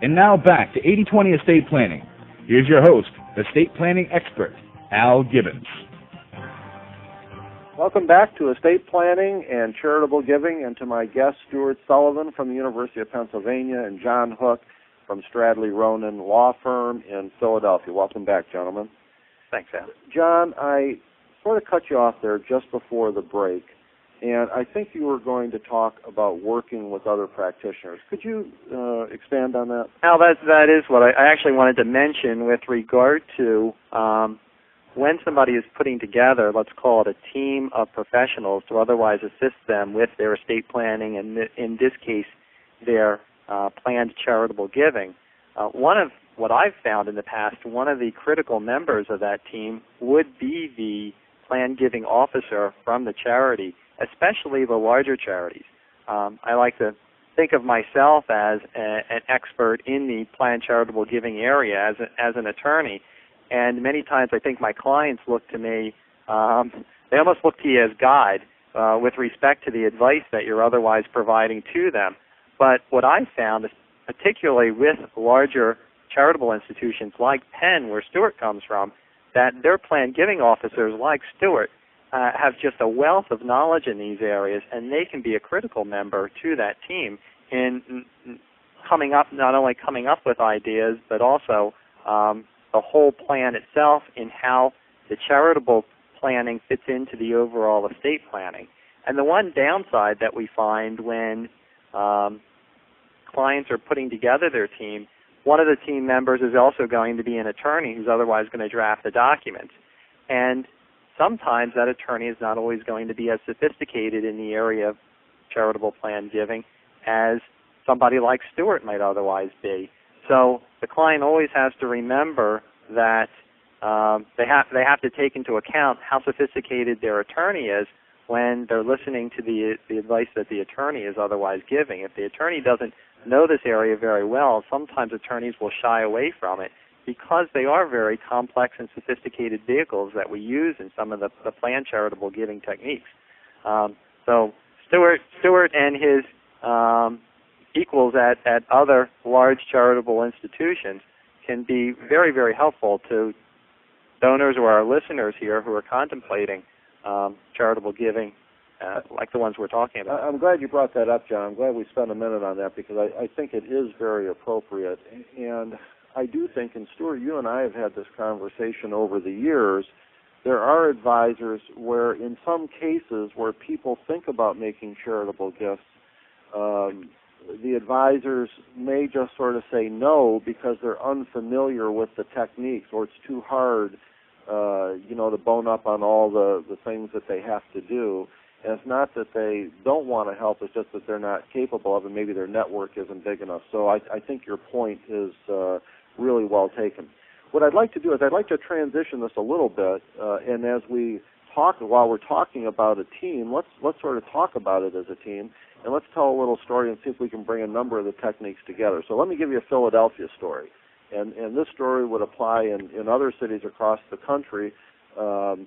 And now back to 80/20 estate planning. Here's your host, estate planning expert, Al Gibbons. Welcome back to Estate Planning and Charitable Giving, and to my guests, Stuart Sullivan from the University of Pennsylvania and John Hook from Stradley, Ronon Law Firm in Philadelphia. Welcome back, gentlemen. Thanks, Al. John, I sort of cut you off there just before the break, and I think you were going to talk about working with other practitioners. Could you expand on that? Al, that is what I actually wanted to mention with regard to when somebody is putting together, let's call it a team of professionals to otherwise assist them with their estate planning and, in this case, their planned charitable giving. One of what I've found in the past, one of the critical members of that team would be the planned giving officer from the charity, especially the larger charities. I like to think of myself as an expert in the planned charitable giving area as an attorney. And many times I think my clients look to me, they almost look to you as guide with respect to the advice that you're otherwise providing to them. But what I found, particularly with larger charitable institutions like Penn, where Stuart comes from, that their planned giving officers like Stuart have just a wealth of knowledge in these areas, and they can be a critical member to that team in not only coming up with ideas, but also the whole plan itself and how the charitable planning fits into the overall estate planning. And the one downside that we find when clients are putting together their team, one of the team members is also going to be an attorney who's otherwise going to draft the documents. And sometimes that attorney is not always going to be as sophisticated in the area of charitable plan giving as somebody like Stuart might otherwise be. So the client always has to remember that they have to take into account how sophisticated their attorney is when they're listening to the advice that the attorney is otherwise giving. If the attorney doesn't know this area very well, sometimes attorneys will shy away from it because they are very complex and sophisticated vehicles that we use in some of the planned charitable giving techniques. So Stuart and his equals at other large charitable institutions can be very, very helpful to donors or our listeners here who are contemplating charitable giving like the ones we're talking about. I'm glad you brought that up, John. I'm glad we spent a minute on that because I think it is very appropriate. And I do think, and Stuart, you and I have had this conversation over the years, there are advisors where in some cases where people think about making charitable gifts, the advisors may just sort of say no because they're unfamiliar with the techniques, or it's too hard, to bone up on all the things that they have to do. And it's not that they don't want to help, it's just that they're not capable of it. Maybe their network isn't big enough. So I think your point is really well taken. What I'd like to do is I'd like to transition this a little bit, and as we talk, while we're talking about a team, let's sort of talk about it as a team. And let's tell a little story and see if we can bring a number of the techniques together. So let me give you a Philadelphia story. And this story would apply in other cities across the country,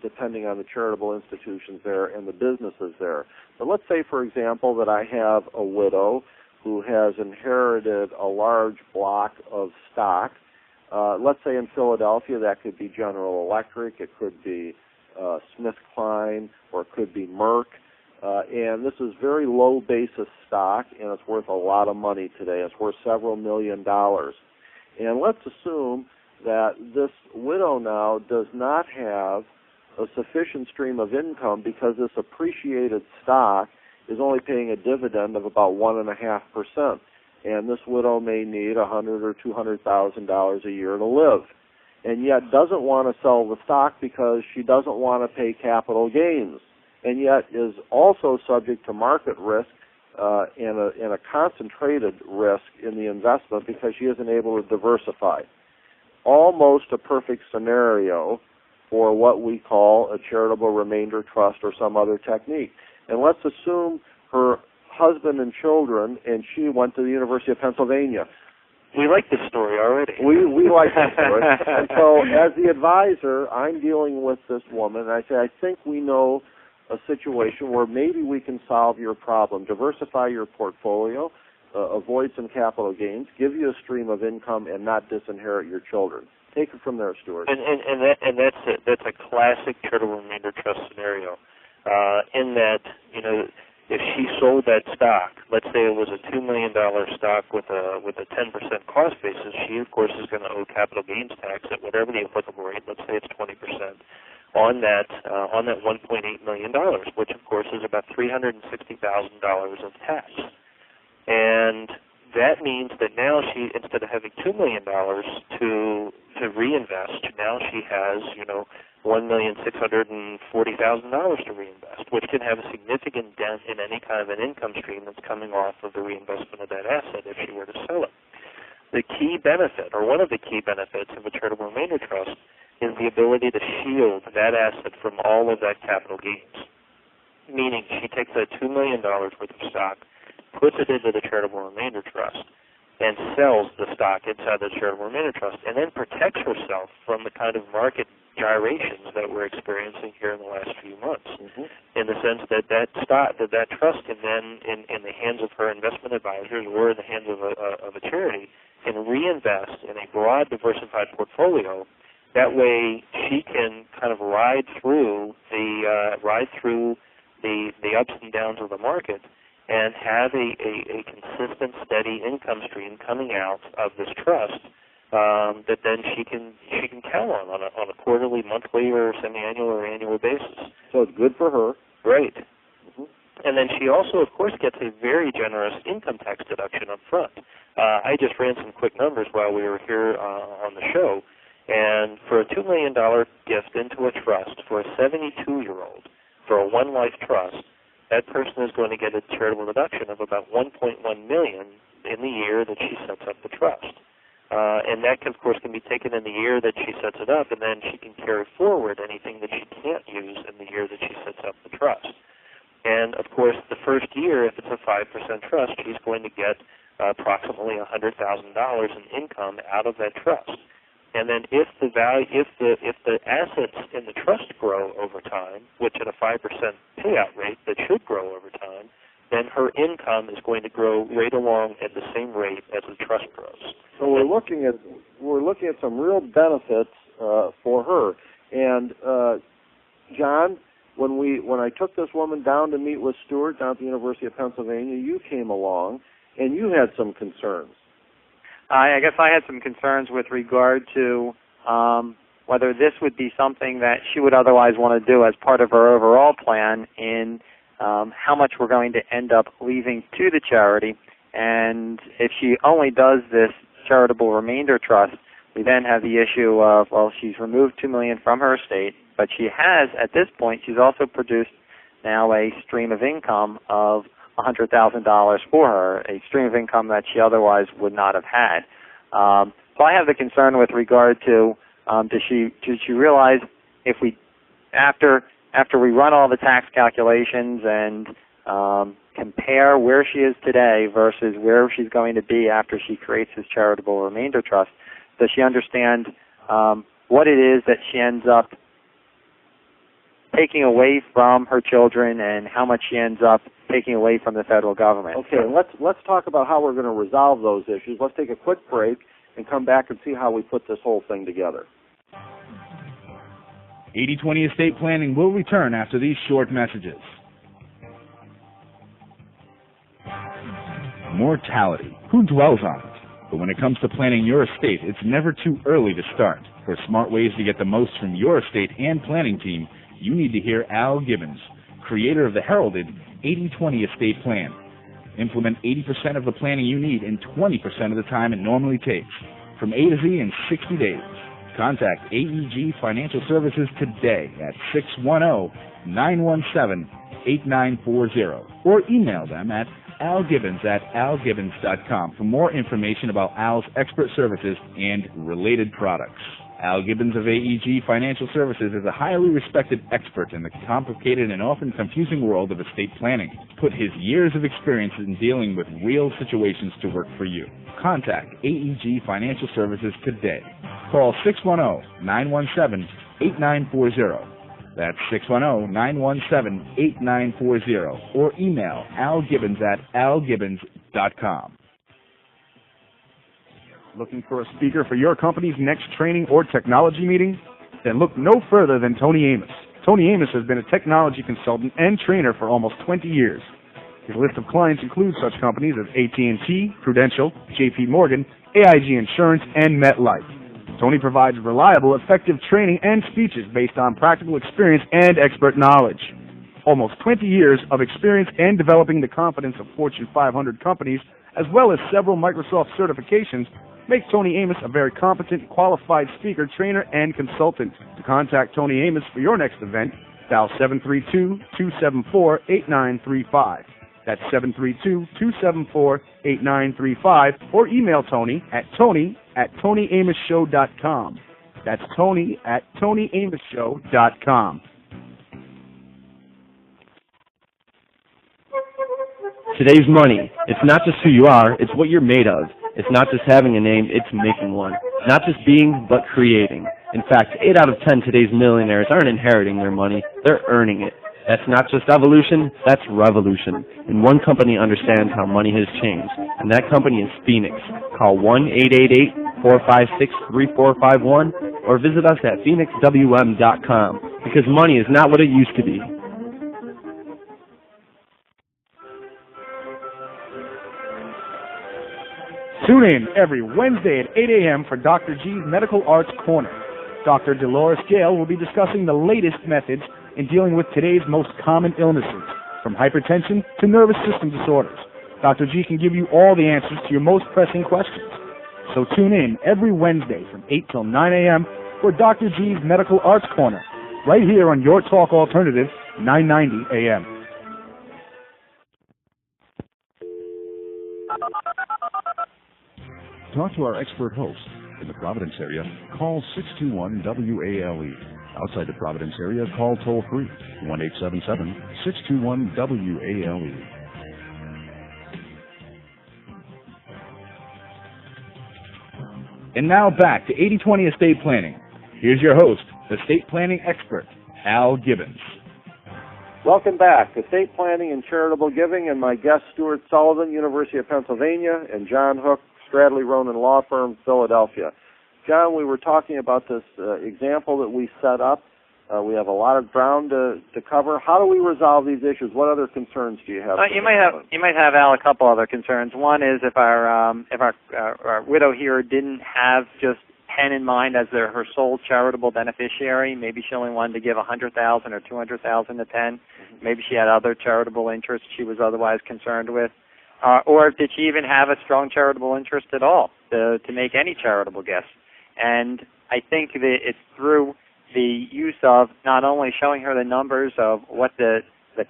depending on the charitable institutions there and the businesses there. But let's say, for example, that I have a widow who has inherited a large block of stock. Let's say in Philadelphia that could be General Electric, it could be SmithKline, or it could be Merck. And this is very low basis stock, and it's worth a lot of money today. It's worth several $1 million. And let's assume that this widow now does not have a sufficient stream of income because this appreciated stock is only paying a dividend of about 1.5%. And this widow may need $100,000 or $200,000 a year to live, and yet doesn't want to sell the stock because she doesn't want to pay capital gains, and yet is also subject to market risk and a concentrated risk in the investment because she isn't able to diversify. Almost a perfect scenario for what we call a charitable remainder trust or some other technique. And let's assume her husband and children, and she went to the University of Pennsylvania. We like this story already. We like this story. And so as the advisor, I'm dealing with this woman, and I say, I think we know a situation where maybe we can solve your problem, diversify your portfolio, avoid some capital gains, give you a stream of income, and not disinherit your children. Take it from there, Stuart. And that's a classic charitable remainder trust scenario. In that, you know, if she sold that stock, let's say it was a $2 million stock with a 10% cost basis, she of course is going to owe capital gains tax at whatever the applicable rate. Let's say it's 20% on that $1.8 million, which of course is about $360,000 of tax. And that means that now she, instead of having $2 million to reinvest, now she has, you know, $1,640,000 to reinvest, which can have a significant dent in any kind of an income stream that's coming off of the reinvestment of that asset if she were to sell it. The key benefit, or one of the key benefits of a charitable remainder trust, is the ability to shield that asset from all of that capital gains. Meaning she takes that $2 million worth of stock, puts it into the charitable remainder trust, and sells the stock inside the charitable remainder trust, and then protects herself from the kind of market gyrations that we're experiencing here in the last few months. In the sense that that trust can then, in the hands of her investment advisors or in the hands of a charity, can reinvest in a broad, diversified portfolio. That way, she can kind of ride through the ups and downs of the market and have a consistent, steady income stream coming out of this trust that then she can count on a quarterly, monthly, or semi-annual or annual basis. So it's good for her. Right. And then she also, of course, gets a very generous income tax deduction up front. I just ran some quick numbers while we were here on the show, and for a $2 million gift into a trust for a 72-year-old, for a one-life trust, that person is going to get a charitable deduction of about $1.1 million in the year that she sets up the trust. And that, of course, can be taken in the year that she sets it up, and then she can carry forward anything that she can't use in the year that she sets up the trust. And, of course, the first year, if it's a 5% trust, she's going to get approximately $100,000 in income out of that trust. And then if the assets in the trust grow over time, which at a 5% payout rate that should grow over time, then her income is going to grow right along at the same rate as the trust grows. So we're looking at some real benefits for her. And John, when I took this woman down to meet with Stuart down at the University of Pennsylvania, you came along and you had some concerns. I guess I had some concerns with regard to whether this would be something that she would otherwise want to do as part of her overall plan in how much we're going to end up leaving to the charity. And if she only does this charitable remainder trust, we then have the issue of, well, she's removed $2 million from her estate, but she has, at this point, she's also produced now a stream of income of $100,000 for her, a stream of income that she otherwise would not have had. So I have the concern with regard to does she realize if we after we run all the tax calculations and compare where she is today versus where she's going to be after she creates this charitable remainder trust, does she understand what it is that she ends up taking away from her children and how much she ends up taking away from the federal government? Okay, let's talk about how we're going to resolve those issues. Let's take a quick break and come back and see how we put this whole thing together. 80/20 Estate Planning will return after these short messages. Mortality. Who dwells on it? But when it comes to planning your estate, it's never too early to start. For smart ways to get the most from your estate and planning team, you need to hear Al Gibbons, creator of the heralded 80/20 Estate Plan. Implement 80% of the planning you need in 20% of the time it normally takes, from A to Z in 60 days. Contact AEG Financial Services today at 610-917-8940 or email them at algibbons@algibbons.com for more information about Al's expert services and related products. Al Gibbons of AEG Financial Services is a highly respected expert in the complicated and often confusing world of estate planning. Put his years of experience in dealing with real situations to work for you. Contact AEG Financial Services today. Call 610-917-8940. That's 610-917-8940 or email algibbons@algibbons.com. Looking for a speaker for your company's next training or technology meeting? Then look no further than Tony Amos. Tony Amos has been a technology consultant and trainer for almost 20 years. His list of clients includes such companies as AT&T, Prudential, JP Morgan, AIG Insurance, and MetLife. Tony provides reliable, effective training and speeches based on practical experience and expert knowledge. Almost 20 years of experience and developing the confidence of Fortune 500 companies, as well as several Microsoft certifications, makes Tony Amos a very competent, qualified speaker, trainer, and consultant. To contact Tony Amos for your next event, dial 732-274-8935. That's 732-274-8935, or email Tony at tony@tonyamosshow.com. That's tony@tonyamosshow.com. Today's money. It's not just who you are, it's what you're made of. It's not just having a name, it's making one. Not just being, but creating. In fact, 8 out of 10 today's millionaires aren't inheriting their money, they're earning it. That's not just evolution, that's revolution. And one company understands how money has changed, and that company is Phoenix. Call 1-888-456-3451 or visit us at phoenixwm.com, because money is not what it used to be. Tune in every Wednesday at 8 a.m. for Dr. G's Medical Arts Corner. Dr. Dolores Gale will be discussing the latest methods in dealing with today's most common illnesses, from hypertension to nervous system disorders. Dr. G can give you all the answers to your most pressing questions. So tune in every Wednesday from 8 till 9 a.m. for Dr. G's Medical Arts Corner, right here on Your Talk Alternative, 990 a.m. Talk to our expert host. In the Providence area, call 621-WALE. Outside the Providence area, call toll-free, 1-877-621-WALE. And now back to 80/20 estate planning. Here's your host, estate planning expert, Al Gibbons. Welcome back. Estate planning and charitable giving, and my guest, Stuart Sullivan, University of Pennsylvania, and John Hook, Stradley, Ronon Law Firm, Philadelphia. John, we were talking about this example that we set up. We have a lot of ground to cover. How do we resolve these issues? What other concerns do you have? You might have, Al, a couple other concerns. One is if our widow here didn't have just Penn in mind as her sole charitable beneficiary. Maybe she only wanted to give $100,000 or $200,000 to Penn. Maybe she had other charitable interests she was otherwise concerned with. Or did she even have a strong charitable interest at all to make any charitable gifts? And I think that it's through the use of not only showing her the numbers of what the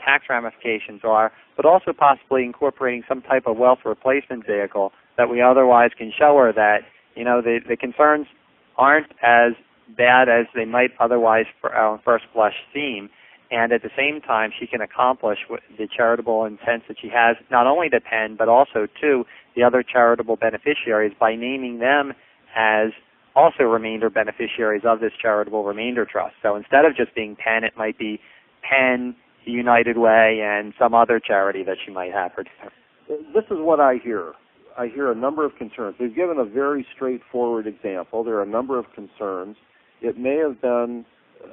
tax ramifications are, but also possibly incorporating some type of wealth replacement vehicle that we otherwise can show her that, the concerns aren't as bad as they might otherwise on first blush seem. And at the same time, she can accomplish the charitable intent that she has, not only to Penn, but also to the other charitable beneficiaries by naming them as also remainder beneficiaries of this charitable remainder trust. So instead of just being Penn, it might be Penn, the United Way, and some other charity that she might have. This is what I hear. I hear a number of concerns. We've given a very straightforward example. There are a number of concerns. It may have been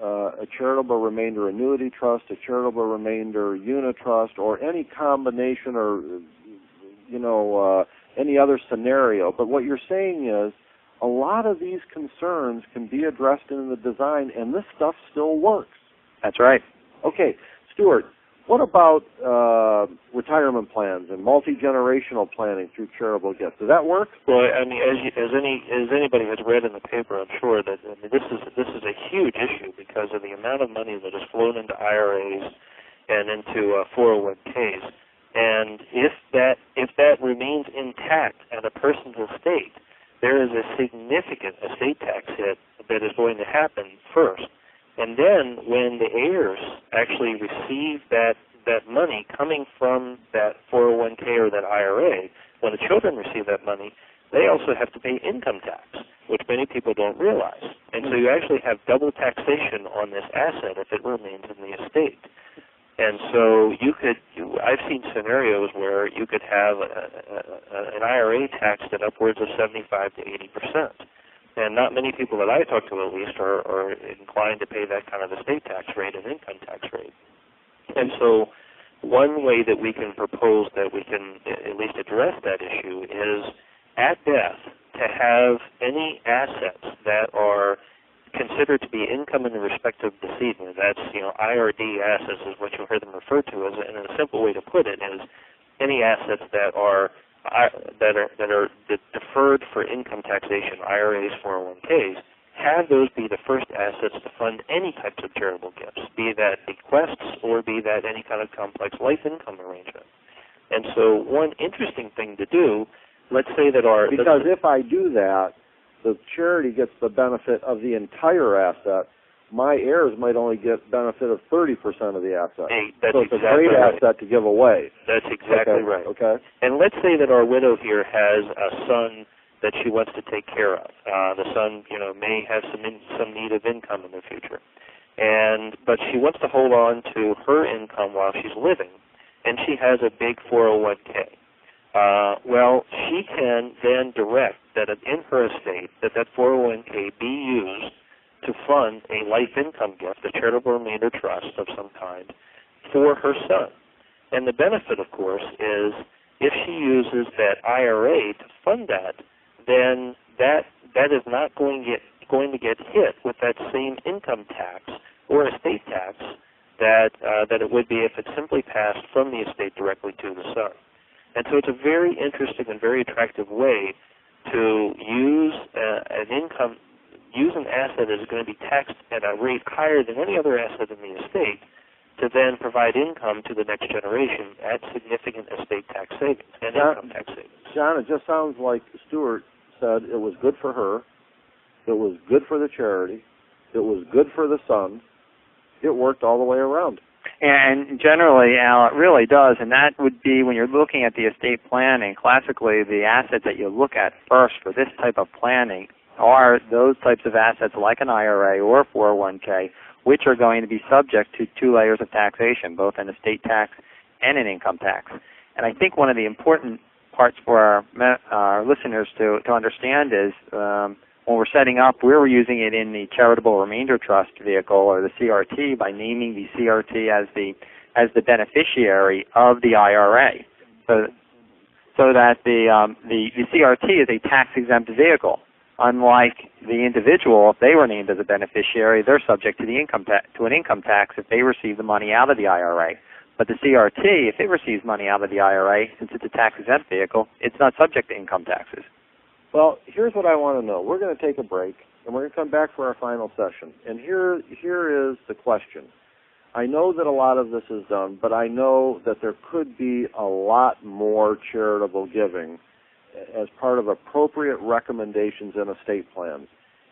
a charitable remainder annuity trust, a charitable remainder unit trust, or any combination or, any other scenario. But what you're saying is a lot of these concerns can be addressed in the design, and this stuff still works. That's right. Okay, Stuart, what about retirement plans and multi-generational planning through charitable gifts? Does that work? Well, I mean, as anybody has read in the paper, I'm sure that this is a huge issue because of the amount of money that has flown into IRAs and into 401ks. And if that remains intact at a person's estate, there is a significant estate tax hit that is going to happen first. And then when the heirs actually receive that money coming from that 401k or that IRA, when the children receive that money, they also have to pay income tax, which many people don't realize. And so you actually have double taxation on this asset if it remains in the estate. And so I've seen scenarios where you could have an IRA taxed at upwards of 75 to 80%. And not many people that I talk to, at least, are inclined to pay that kind of estate tax rate and income tax rate. And so one way that we can propose that we can at least address that issue is, at death, to have any assets that are considered to be income in the respect of decedent. That's, IRD assets is what you'll hear them referred to as, and a simple way to put it is any assets that are deferred for income taxation, IRAs, 401ks, have those be the first assets to fund any types of charitable gifts, be that bequests or be that any kind of complex life income arrangement. And so one interesting thing to do, let's say that because if I do that, the charity gets the benefit of the entire asset. My heirs might only get benefit of 30% of the asset. That's so it's exactly a great right. asset to give away. That's exactly right. Okay. And let's say that our widow here has a son that she wants to take care of. The son, may have some need of income in the future, but she wants to hold on to her income while she's living, and she has a big 401k. Well, she can then direct that in her estate that 401k be used to fund a life income gift, a charitable remainder trust of some kind, for her son. And the benefit, of course, is if she uses that IRA to fund that, then that is not going to get hit with that same income tax or estate tax that it would be if it simply passed from the estate directly to the son. And so it's a very interesting and very attractive way to use an asset that is going to be taxed at a rate higher than any other asset in the estate to then provide income to the next generation at significant estate tax savings and income tax savings. John, it just sounds like Stuart said it was good for her, it was good for the charity, it was good for the son. It worked all the way around. And generally, Al, it really does, and that would be when you're looking at the estate planning, classically the assets that you look at first for this type of planning are those types of assets like an IRA or 401k, which are going to be subject to two layers of taxation, both an estate tax and an income tax. And I think one of the important parts for our listeners to understand is when we're setting up, we're using it in the Charitable Remainder Trust vehicle, or the CRT, by naming the CRT as the beneficiary of the IRA, so that the CRT is a tax-exempt vehicle. Unlike the individual, if they were named as a beneficiary, they're subject to an income tax if they receive the money out of the IRA. But the CRT, if it receives money out of the IRA, since it's a tax-exempt vehicle, it's not subject to income taxes. Well, here's what I want to know. We're going to take a break, and we're going to come back for our final session. And here is the question. I know that a lot of this is done, but I know that there could be a lot more charitable giving as part of appropriate recommendations in estate plans.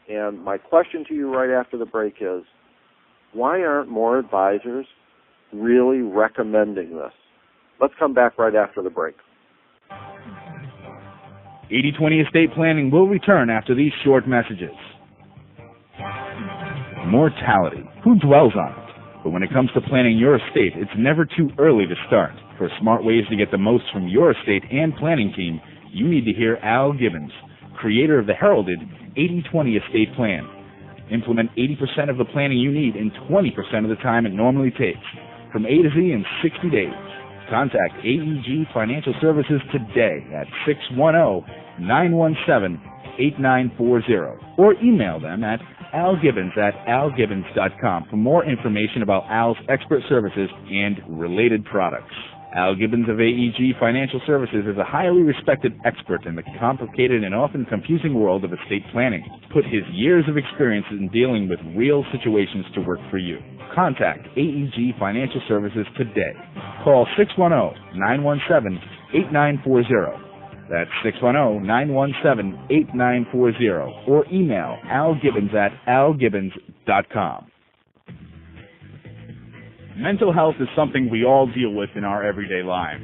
And my question to you right after the break is, why aren't more advisors really recommending this? Let's come back right after the break. 80/20 Estate Planning will return after these short messages. Mortality. Who dwells on it? But when it comes to planning your estate, it's never too early to start. For smart ways to get the most from your estate and planning team, you need to hear Al Gibbons, creator of the heralded 80/20 Estate Plan. Implement 80% of the planning you need in 20% of the time it normally takes, from A to Z in 60 days. Contact AEG Financial Services today at 610-917-8940 or email them at algibbons@algibbons.com for more information about Al's expert services and related products. Al Gibbons of AEG Financial Services is a highly respected expert in the complicated and often confusing world of estate planning. Put his years of experience in dealing with real situations to work for you. Contact AEG Financial Services today. Call 610-917-8940. That's 610-917-8940 or email algibbons@algibbons.com. Mental health is something we all deal with in our everyday lives.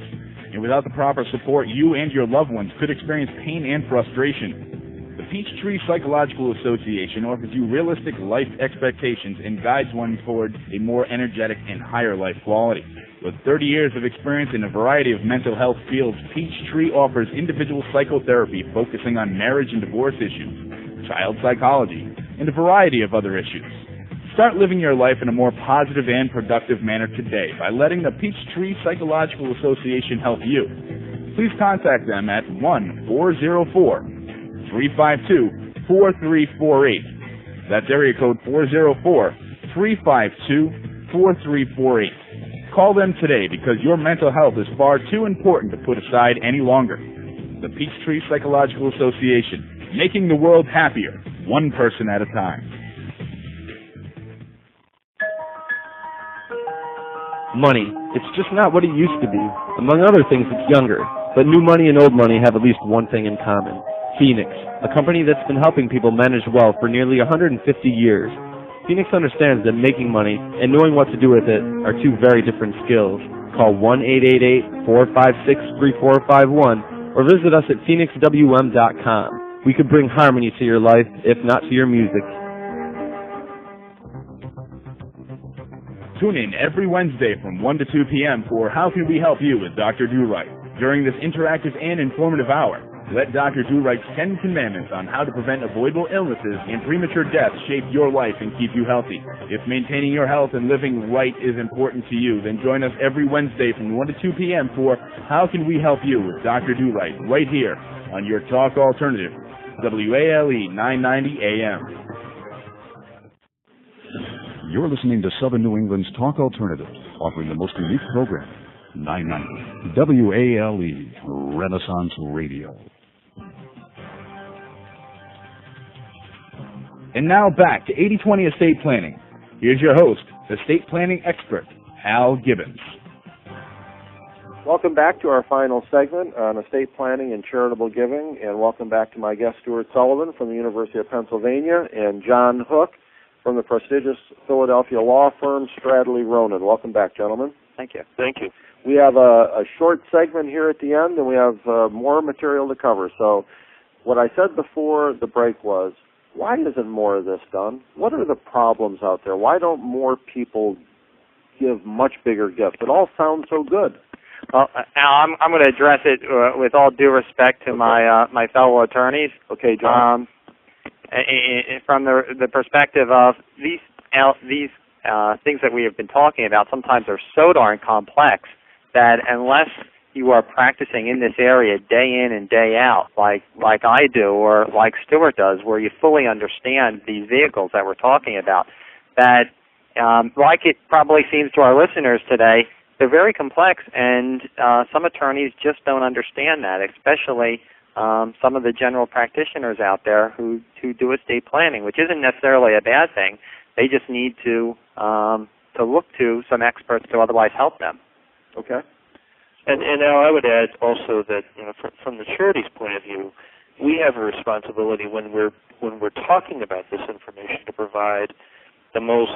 And without the proper support, you and your loved ones could experience pain and frustration. The Peachtree Psychological Association offers you realistic life expectations and guides one toward a more energetic and higher life quality. With 30 years of experience in a variety of mental health fields, Peachtree offers individual psychotherapy focusing on marriage and divorce issues, child psychology, and a variety of other issues. Start living your life in a more positive and productive manner today by letting the Peachtree Psychological Association help you. Please contact them at 1-404-352-4348. That's area code 404-352-4348. Call them today because your mental health is far too important to put aside any longer. The Peachtree Psychological Association, making the world happier, one person at a time. Money. It's just not what it used to be. Among other things, it's younger. But new money and old money have at least one thing in common. Phoenix, a company that's been helping people manage wealth for nearly 150 years. Phoenix understands that making money and knowing what to do with it are two very different skills. Call 1-888-456-3451 or visit us at phoenixwm.com. We could bring harmony to your life, if not to your music. Tune in every Wednesday from 1 to 2 p.m. for How Can We Help You with Dr. Do-Right. During this interactive and informative hour, let Dr. Do-Right's 10 commandments on how to prevent avoidable illnesses and premature death shape your life and keep you healthy. If maintaining your health and living right is important to you, then join us every Wednesday from 1 to 2 p.m. for How Can We Help You with Dr. Do-Right, right here on your Talk Alternative, WALE 990 AM. You're listening to Southern New England's Talk Alternative, offering the most unique program, 990 WALE Renaissance Radio. And now back to 80/20 estate planning. Here's your host, estate planning expert, Al Gibbons. Welcome back to our final segment on estate planning and charitable giving, and welcome back to my guest, Stuart Sullivan from the University of Pennsylvania, and John Hook from the prestigious Philadelphia law firm Stradley Ronon. Welcome back, gentlemen. Thank you. Thank you. We have a short segment here at the end, and we have more material to cover. So what I said before the break was, why isn't more of this done? What are the problems out there? Why don't more people give much bigger gifts? It all sounds so good. Well, Al, I'm going to address it with all due respect to my fellow attorneys. Okay, John. From the perspective of these things that we have been talking about, sometimes are so darn complex that unless you are practicing in this area day in and day out, like I do or like Stuart does, where you fully understand these vehicles that we're talking about, that like it probably seems to our listeners today, they're very complex, and some attorneys just don't understand that, especially some of the general practitioners out there who do estate planning, which isn't necessarily a bad thing. They just need to look to some experts to otherwise help them. Okay. And now I would add also that, you know, from the charity's point of view, we have a responsibility when we're talking about this information to provide the most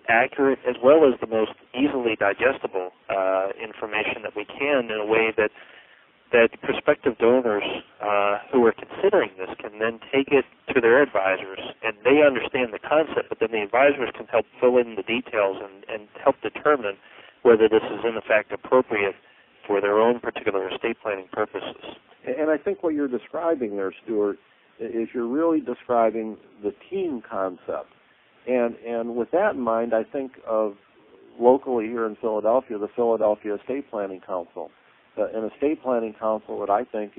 accurate as well as the most easily digestible information that we can in a way that prospective donors who are considering this can then take it to their advisors, and they understand the concept, but then the advisors can help fill in the details and help determine whether this is in fact appropriate for their own particular estate planning purposes. And I think what you're describing there, Stuart, is you're really describing the team concept. And with that in mind, I think of locally here in Philadelphia, the Philadelphia Estate Planning Council. An estate planning council that I think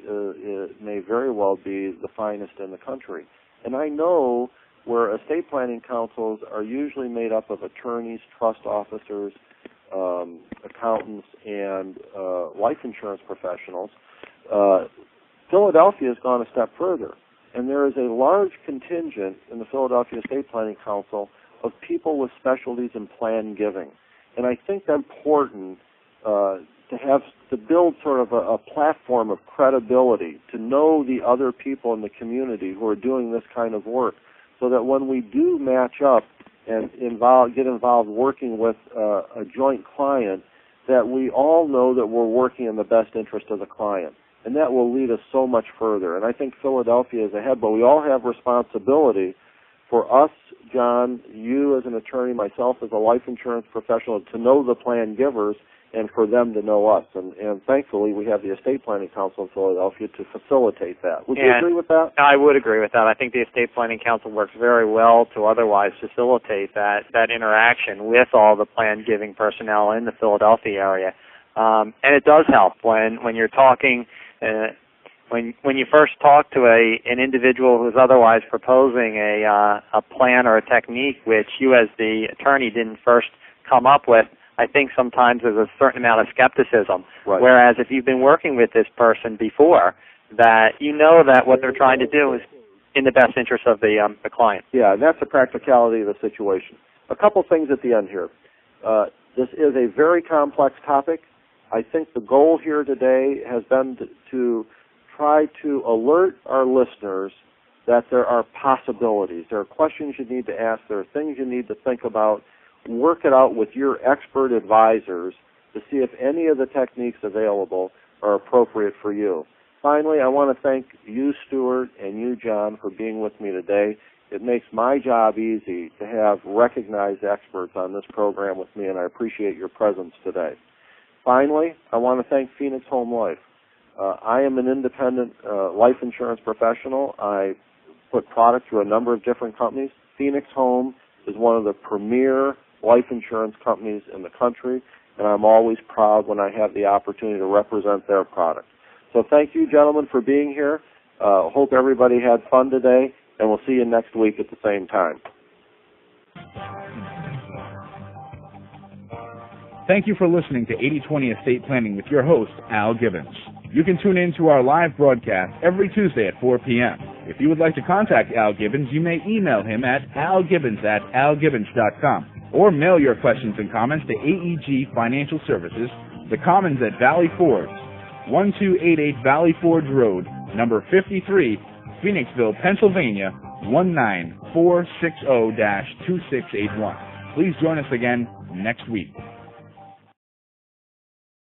may very well be the finest in the country. And I know where estate planning councils are usually made up of attorneys, trust officers, accountants, and life insurance professionals. Philadelphia has gone a step further, and there is a large contingent in the Philadelphia Estate Planning Council of people with specialties in plan giving. And I think that's important to build sort of a platform of credibility, to know the other people in the community who are doing this kind of work, so that when we do match up and get involved working with a joint client, that we all know that we're working in the best interest of the client. and that will lead us so much further. And I think Philadelphia is ahead, but we all have responsibility for us, John, you as an attorney, myself as a life insurance professional, to know the plan givers and for them to know us. And thankfully, we have the Estate Planning Council in Philadelphia to facilitate that. Would you agree with that? I would agree with that. I think the Estate Planning Council works very well to otherwise facilitate that interaction with all the plan giving personnel in the Philadelphia area. And it does help when you're talking. When you first talk to an individual who's otherwise proposing a plan or a technique which you as the attorney didn't first come up with, I think sometimes there's a certain amount of skepticism. Right. Whereas if you've been working with this person before, that you know that what they're trying to do is in the best interest of the client. Yeah, and that's the practicality of the situation. A couple things at the end here. This is a very complex topic. I think the goal here today has been to try to alert our listeners that there are possibilities. There are questions you need to ask. There are things you need to think about. Work it out with your expert advisors to see if any of the techniques available are appropriate for you. Finally, I want to thank you, Stuart, and you, John, for being with me today. It makes my job easy to have recognized experts on this program with me, and I appreciate your presence today. Finally, I want to thank Phoenix Home Life. I am an independent life insurance professional. I put product through a number of different companies. Phoenix Home is one of the premier life insurance companies in the country, and I'm always proud when I have the opportunity to represent their product. So thank you, gentlemen, for being here. Hope everybody had fun today, and we'll see you next week at the same time. Thank you for listening to 80/20 Estate Planning with your host, Al Gibbons. You can tune in to our live broadcast every Tuesday at 4 p.m. If you would like to contact Al Gibbons, you may email him at algibbons@algibbons.com or mail your questions and comments to AEG Financial Services, The Commons at Valley Forge, 1288 Valley Forge Road, number 53, Phoenixville, Pennsylvania, 19460-2681. Please join us again next week.